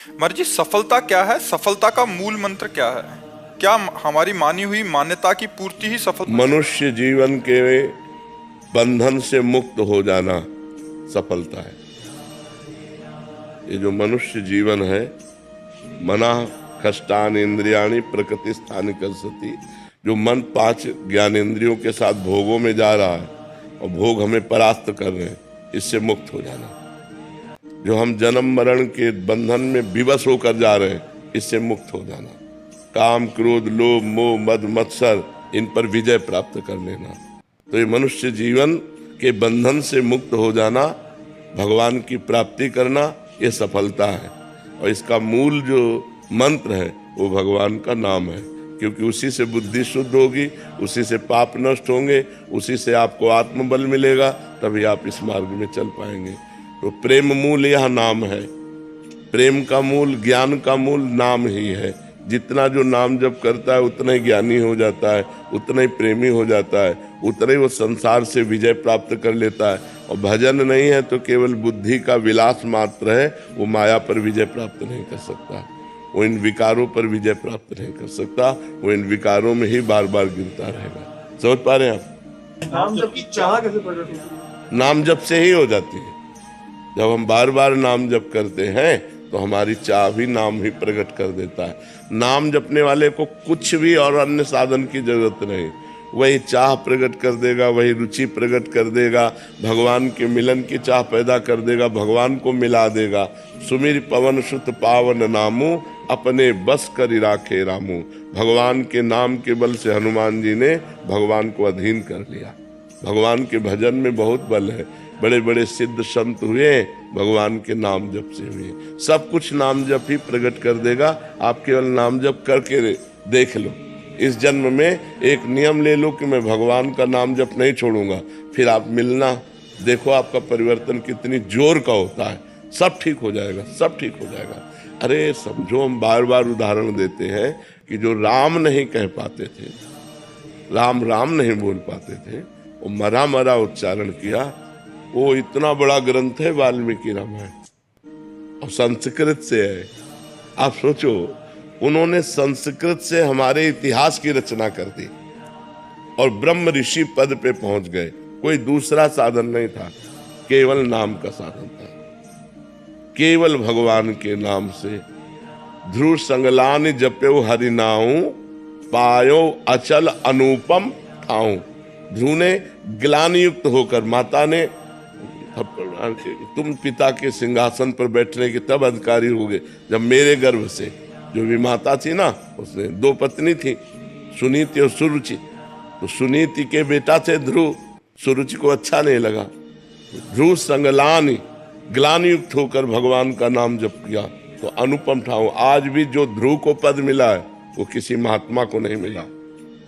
मर्जी, सफलता क्या है? सफलता का मूल मंत्र क्या है? क्या हमारी मानी हुई मान्यता की पूर्ति ही सफलता? मनुष्य जीवन के बंधन से मुक्त हो जाना सफलता है। ये जो मनुष्य जीवन है, मना कष्टान इंद्रियाणी प्रकृति स्थान कर्षति, जो मन 5 ज्ञानेंद्रियों के साथ भोगों में जा रहा है और भोग हमें परास्त कर रहे हैं, इससे मुक्त हो जाना। जो हम जन्म मरण के बंधन में विवश होकर जा रहे हैं, इससे मुक्त हो जाना। काम क्रोध लोभ मोह मद मत्सर, इन पर विजय प्राप्त कर लेना। तो ये मनुष्य जीवन के बंधन से मुक्त हो जाना, भगवान की प्राप्ति करना, ये सफलता है। और इसका मूल जो मंत्र है वो भगवान का नाम है, क्योंकि उसी से बुद्धि शुद्ध होगी, उसी से पाप नष्ट होंगे, उसी से आपको आत्मबल मिलेगा, तभी आप इस मार्ग में चल पाएंगे। तो प्रेम मूल यह नाम है। प्रेम का मूल, ज्ञान का मूल नाम ही है। जितना जो नाम जप करता है उतना ही ज्ञानी हो जाता है, उतना ही प्रेमी हो जाता है, उतना ही वो संसार से विजय प्राप्त कर लेता है। और भजन नहीं है तो केवल बुद्धि का विलास मात्र है, वो माया पर विजय प्राप्त नहीं कर सकता, वो इन विकारों पर विजय प्राप्त नहीं कर सकता, वो इन विकारों में ही बार बार गिरता रहेगा। समझ पा रहे हैं आप? नाम जप की चाह कैसे प्रकट होती है? नाम जप से ही हो जाती है। जब हम बार बार नाम जप करते हैं तो हमारी चाह भी नाम ही प्रकट कर देता है। नाम जपने वाले को कुछ भी और अन्य साधन की जरूरत नहीं, वही चाह प्रकट कर देगा, वही रुचि प्रकट कर देगा, भगवान के मिलन की चाह पैदा कर देगा, भगवान को मिला देगा। सुमिर पवन सुत पावन नामू, अपने बस कर राखे रामू। भगवान के नाम के बल से हनुमान जी ने भगवान को अधीन कर लिया। भगवान के भजन में बहुत बल है। बड़े बड़े सिद्ध संत हुए भगवान के नाम जप से हुए। सब कुछ नाम जप ही प्रकट कर देगा। आप केवल नाम जप करके देख लो। इस जन्म में एक नियम ले लो कि मैं भगवान का नाम जप नहीं छोड़ूंगा, फिर आप मिलना, देखो आपका परिवर्तन कितनी जोर का होता है। सब ठीक हो जाएगा, सब ठीक हो जाएगा। अरे समझो, हम बार बार उदाहरण देते हैं कि जो राम नहीं कह पाते थे, राम राम नहीं बोल पाते थे, वो मरा मरा उच्चारण किया। वो इतना बड़ा ग्रंथ है वाल्मीकि रामायण, और संस्कृत से है। आप सोचो, उन्होंने संस्कृत से हमारे इतिहास की रचना कर दी और ब्रह्म ऋषि पद पे पहुंच गए। कोई दूसरा साधन नहीं था, केवल नाम का साधन था। केवल भगवान के नाम से ध्रुव संगलान जप्यो हरिनाऊ, पायो अचल अनुपम ठाऊ। ध्रुव ने ग्लानि युक्त होकर, माता ने तुम पिता के सिंहासन पर बैठने के तब अधिकारी हो गए जब मेरे गर्भ से, जो भी माता थी ना, उसने 2 पत्नी थी, सुनीति और सुरुचि। तो सुनीति के बेटा थे ध्रुव, सुरुचि को अच्छा नहीं लगा। ध्रुव संगलानि, ग्लानि युक्त होकर भगवान का नाम जप किया तो अनुपम ठाऊ। आज भी जो ध्रुव को पद मिला है वो किसी महात्मा को नहीं मिला।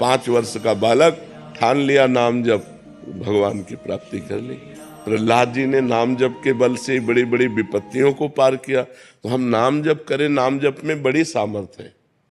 5 वर्ष का बालक ठान लिया नाम जप, भगवान की प्राप्ति कर ली। प्रहलाद जी ने नाम जप के बल से बड़ी बड़ी विपत्तियों को पार किया। तो हम नाम जप करें, नाम जप में बड़ी सामर्थ्य है।